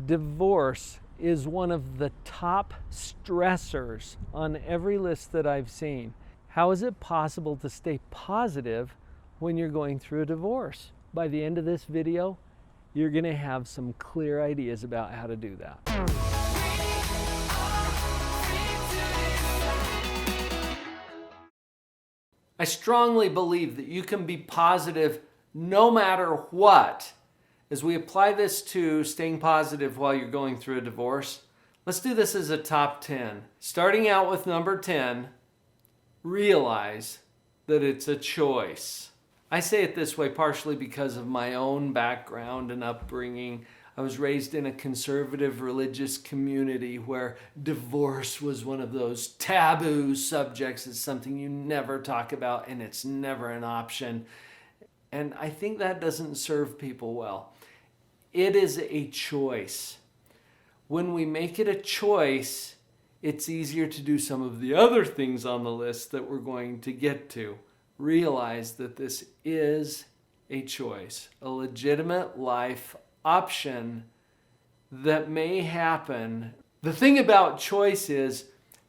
Divorce is one of the top stressors on every list that I've seen. How is it possible to stay positive when you're going through a divorce? By the end of this video, you're going to have some clear ideas about how to do that. I strongly believe that you can be positive no matter what. As we apply this to staying positive while you're going through a divorce, let's do this as a top 10. Starting out with number 10, realize that it's a choice. I say it this way partially because of my own background and upbringing. I was raised in a conservative religious community where divorce was one of those taboo subjects. It's something you never talk about and it's never an option. And I think that doesn't serve people well. It is a choice. When we make it a choice, it's easier to do some of the other things on the list that we're going to get to. Realize that this is a choice, a legitimate life option that may happen. The thing about choice is,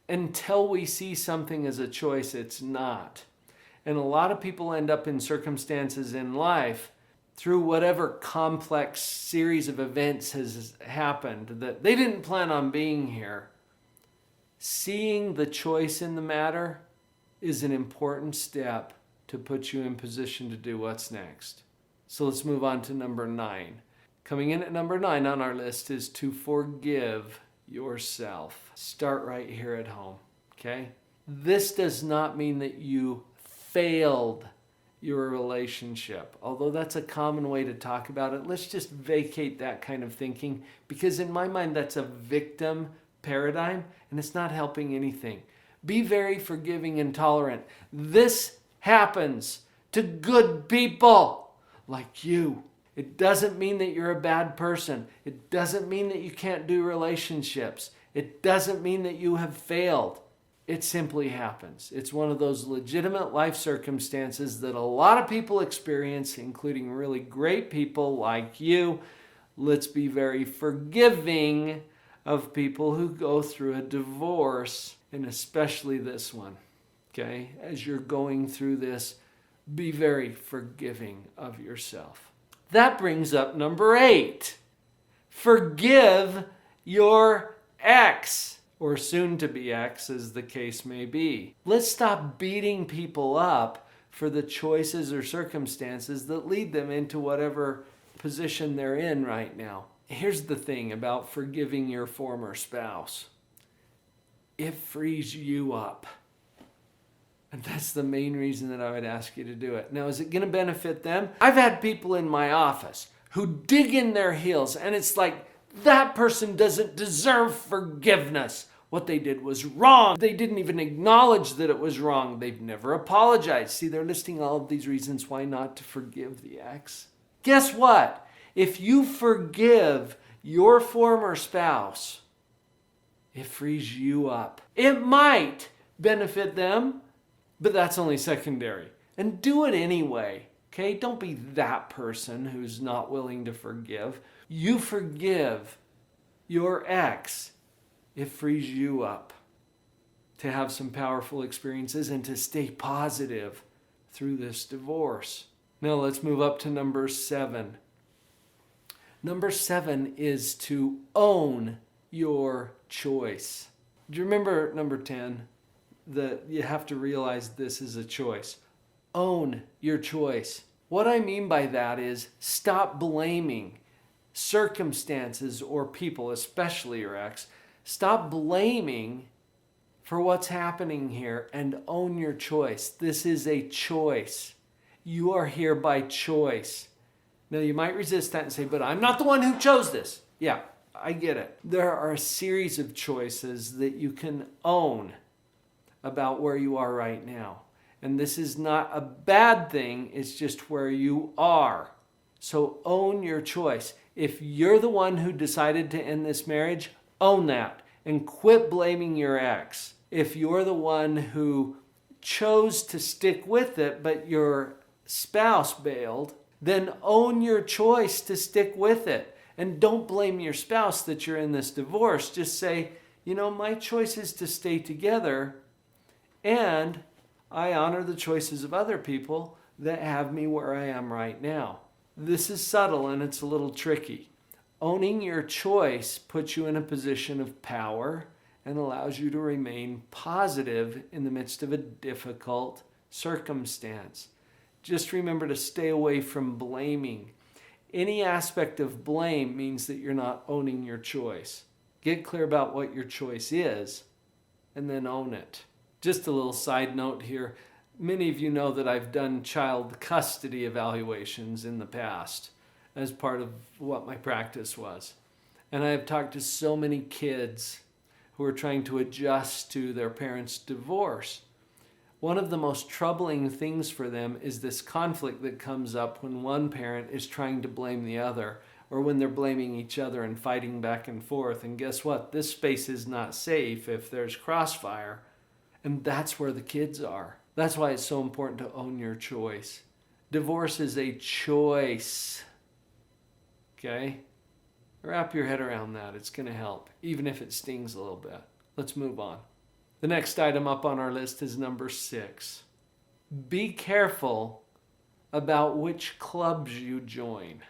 until we see something as a choice, it's not. And a lot of people end up in circumstances in life through whatever complex series of events has happened that they didn't plan on being here. Seeing the choice in the matter is an important step to put you in position to do what's next. So let's move on to number 9. Coming in at number 9 on our list is to forgive yourself. Start right here at home, okay? This does not mean that you failed your relationship. Although that's a common way to talk about it, let's just vacate that kind of thinking, because in my mind that's a victim paradigm and it's not helping anything. Be very forgiving and tolerant. This happens to good people like you. It doesn't mean that you're a bad person. It doesn't mean that you can't do relationships. It doesn't mean that you have failed. It simply happens. It's one of those legitimate life circumstances that a lot of people experience, including really great people like you. Let's be very forgiving of people who go through a divorce, and especially this one. Okay? As you're going through this, be very forgiving of yourself. That brings up number 8. Forgive your ex. Or soon-to-be ex, as the case may be. Let's stop beating people up for the choices or circumstances that lead them into whatever position they're in right now. Here's the thing about forgiving your former spouse. It frees you up. And that's the main reason that I would ask you to do it. Now, is it going to benefit them? I've had people in my office who dig in their heels, and it's like, that person doesn't deserve forgiveness. What they did was wrong. They didn't even acknowledge that it was wrong. They've never apologized. See, they're listing all of these reasons why not to forgive the ex. Guess what? If you forgive your former spouse, it frees you up. It might benefit them, but that's only secondary. And do it anyway. Okay? Don't be that person who's not willing to forgive. You forgive your ex, it frees you up to have some powerful experiences and to stay positive through this divorce. Now let's move up to number 7. Number 7 is to own your choice. Do you remember number 10? That you have to realize this is a choice. Own your choice. What I mean by that is stop blaming circumstances or people, especially your ex. Stop blaming for what's happening here and own your choice. This is a choice. You are here by choice. Now you might resist that and say, but I'm not the one who chose this. Yeah, I get it. There are a series of choices that you can own about where you are right now. And this is not a bad thing, it's just where you are. So own your choice. If you're the one who decided to end this marriage, own that and quit blaming your ex. If you're the one who chose to stick with it, but your spouse bailed, then own your choice to stick with it And don't blame your spouse that you're in this divorce. Just say, my choice is to stay together, and I honor the choices of other people that have me where I am right now. This is subtle and it's a little tricky. Owning your choice puts you in a position of power and allows you to remain positive in the midst of a difficult circumstance. Just remember to stay away from blaming. Any aspect of blame means that you're not owning your choice. Get clear about what your choice is and then own it. Just a little side note here. Many of you know that I've done child custody evaluations in the past as part of what my practice was. And I have talked to so many kids who are trying to adjust to their parents' divorce. One of the most troubling things for them is this conflict that comes up when one parent is trying to blame the other, or when they're blaming each other and fighting back and forth. And guess what? This space is not safe if there's crossfire. And that's where the kids are. That's why it's so important to own your choice. Divorce is a choice. Okay? Wrap your head around that. It's going to help, even if it stings a little bit. Let's move on. The next item up on our list is number 6. Be careful about which clubs you join.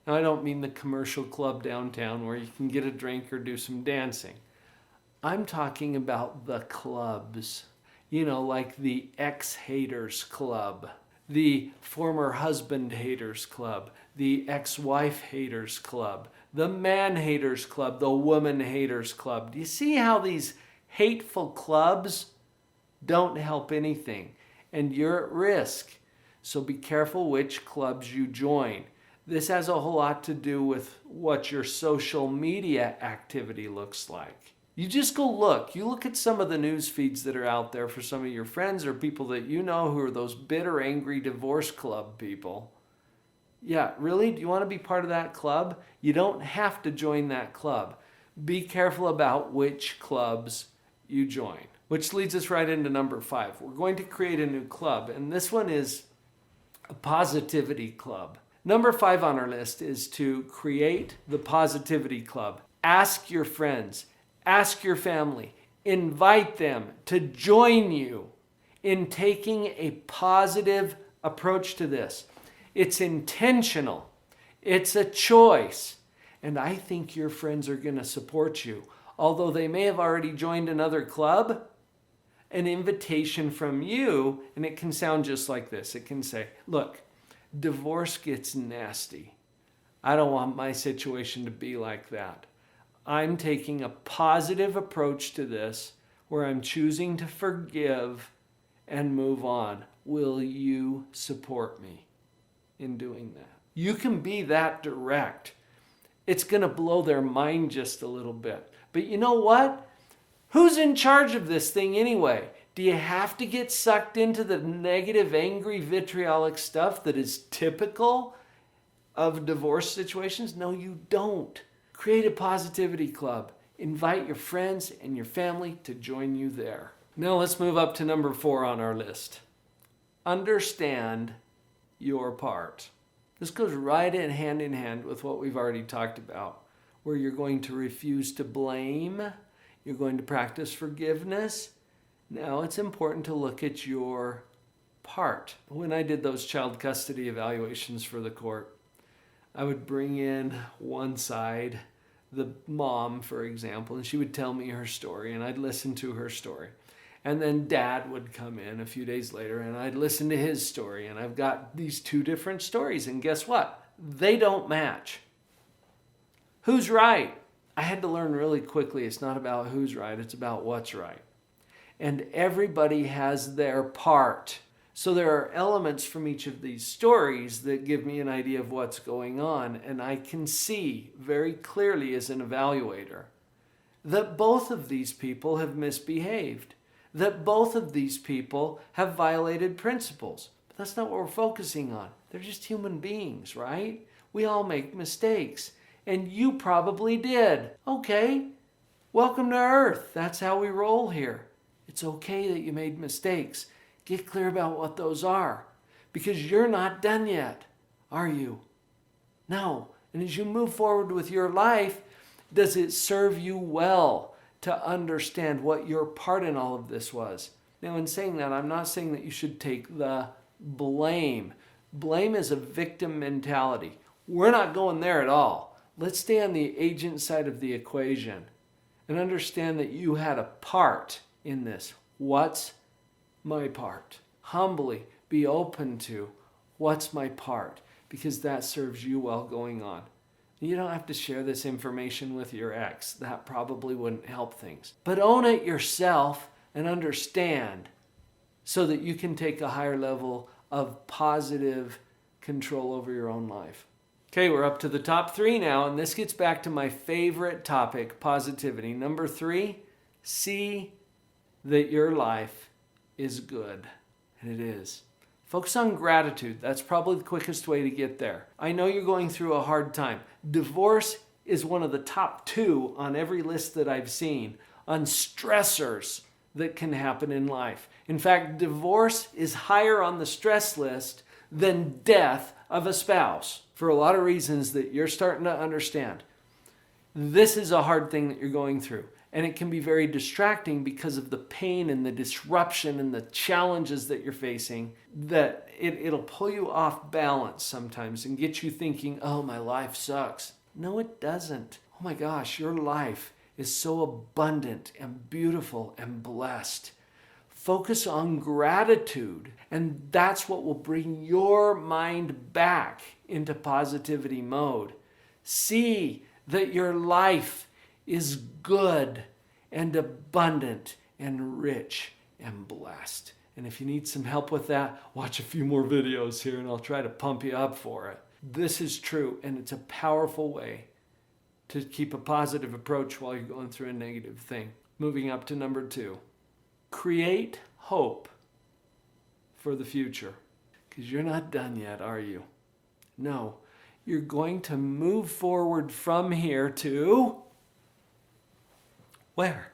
Now, I don't mean the commercial club downtown where you can get a drink or do some dancing. I'm talking about the clubs, like the ex-haters club, the former husband haters club, the ex-wife haters club, the man haters club, the woman haters club. Do you see how these hateful clubs don't help anything? And you're at risk. So be careful which clubs you join. This has a whole lot to do with what your social media activity looks like. You just go look. You look at some of the news feeds that are out there for some of your friends or people that you know who are those bitter, angry divorce club people. Yeah, really? Do you want to be part of that club? You don't have to join that club. Be careful about which clubs you join. Which leads us right into number 5. We're going to create a new club, and this one is a positivity club. Number 5 on our list is to create the positivity club. Ask your friends, ask your family, invite them to join you in taking a positive approach to this. It's intentional. It's a choice. And I think your friends are going to support you. Although they may have already joined another club, an invitation from you, and it can sound just like this. It can say, look, divorce gets nasty. I don't want my situation to be like that. I'm taking a positive approach to this where I'm choosing to forgive and move on. Will you support me in doing that? You can be that direct. It's going to blow their mind just a little bit. But you know what? Who's in charge of this thing anyway? Do you have to get sucked into the negative, angry, vitriolic stuff that is typical of divorce situations? No, you don't. Create a positivity club. Invite your friends and your family to join you there. Now let's move up to number 4 on our list. Understand your part. This goes right in hand with what we've already talked about, where you're going to refuse to blame, you're going to practice forgiveness. Now it's important to look at your part. When I did those child custody evaluations for the court, I would bring in one side, the mom, for example, and she would tell me her story, and I'd listen to her story. And then dad would come in a few days later, and I'd listen to his story. And I've got these 2 different stories, and guess what? They don't match. Who's right? I had to learn really quickly it's not about who's right, it's about what's right. And everybody has their part. So there are elements from each of these stories that give me an idea of what's going on, and I can see very clearly as an evaluator that both of these people have misbehaved, that both of these people have violated principles. But that's not what we're focusing on. They're just human beings, right? We all make mistakes, and you probably did. Okay, welcome to Earth. That's how we roll here. It's okay that you made mistakes. Get clear about what those are, because you're not done yet, are you? No, And as you move forward with your life, does it serve you well to understand what your part in all of this was? Now, in saying that, I'm not saying that you should take the blame. Blame is a victim mentality. We're not going there at all. Let's stay on the agent side of the equation and understand that you had a part in this. What's my part? Humbly be open to what's my part, because that serves you well going on. You don't have to share this information with your ex. That probably wouldn't help things. But own it yourself and understand so that you can take a higher level of positive control over your own life. Okay, we're up to the top 3 now, and this gets back to my favorite topic, positivity. Number 3, see that your life is good. And it is. Focus on gratitude. That's probably the quickest way to get there. I know you're going through a hard time. Divorce is one of the top 2 on every list that I've seen on stressors that can happen in life. In fact, divorce is higher on the stress list than death of a spouse for a lot of reasons that you're starting to understand. This is a hard thing that you're going through, and it can be very distracting because of the pain and the disruption and the challenges that you're facing, that it'll pull you off balance sometimes and get you thinking, oh, my life sucks. No, it doesn't. Oh my gosh, your life is so abundant and beautiful and blessed. Focus on gratitude, and that's what will bring your mind back into positivity mode. See that your life is good and abundant and rich and blessed. And if you need some help with that, watch a few more videos here and I'll try to pump you up for it. This is true, and it's a powerful way to keep a positive approach while you're going through a negative thing. Moving up to number 2. Create hope for the future. Because you're not done yet, are you? No. You're going to move forward from here to where?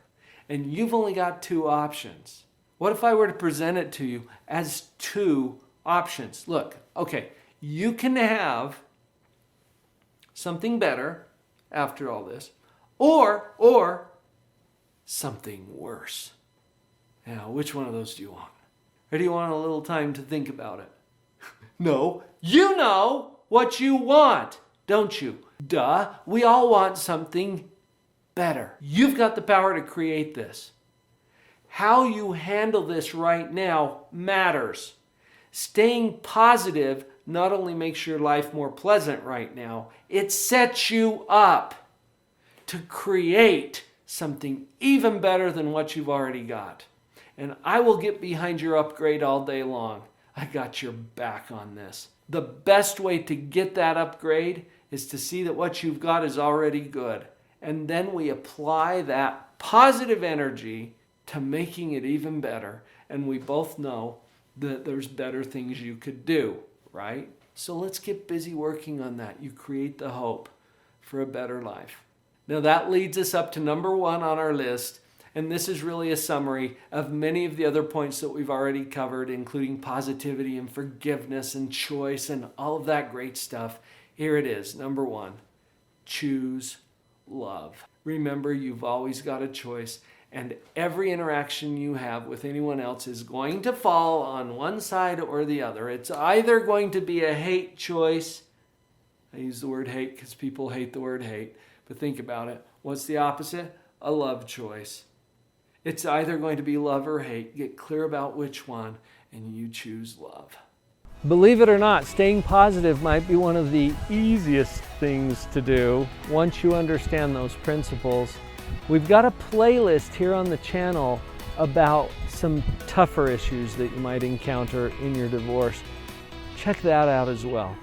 And you've only got 2 options. What if I were to present it to you as 2 options? Look, okay, you can have something better after all this, or something worse. Now, which one of those do you want? Or do you want a little time to think about it? No, you know what you want, don't you? Duh, we all want something better. You've got the power to create this. How you handle this right now matters. Staying positive not only makes your life more pleasant right now, it sets you up to create something even better than what you've already got. And I will get behind your upgrade all day long. I got your back on this. The best way to get that upgrade is to see that what you've got is already good. And then we apply that positive energy to making it even better. And we both know that there's better things you could do, right? So let's get busy working on that. You create the hope for a better life. Now that leads us up to number 1 on our list. And this is really a summary of many of the other points that we've already covered, including positivity and forgiveness and choice and all of that great stuff. Here it is. Number 1, choose love. Remember, you've always got a choice, and every interaction you have with anyone else is going to fall on one side or the other. It's either going to be a hate choice. I use the word hate because people hate the word hate, but think about it. What's the opposite? A love choice. It's either going to be love or hate. Get clear about which one, and you choose love. Believe it or not, staying positive might be one of the easiest things to do once you understand those principles. We've got a playlist here on the channel about some tougher issues that you might encounter in your divorce. Check that out as well.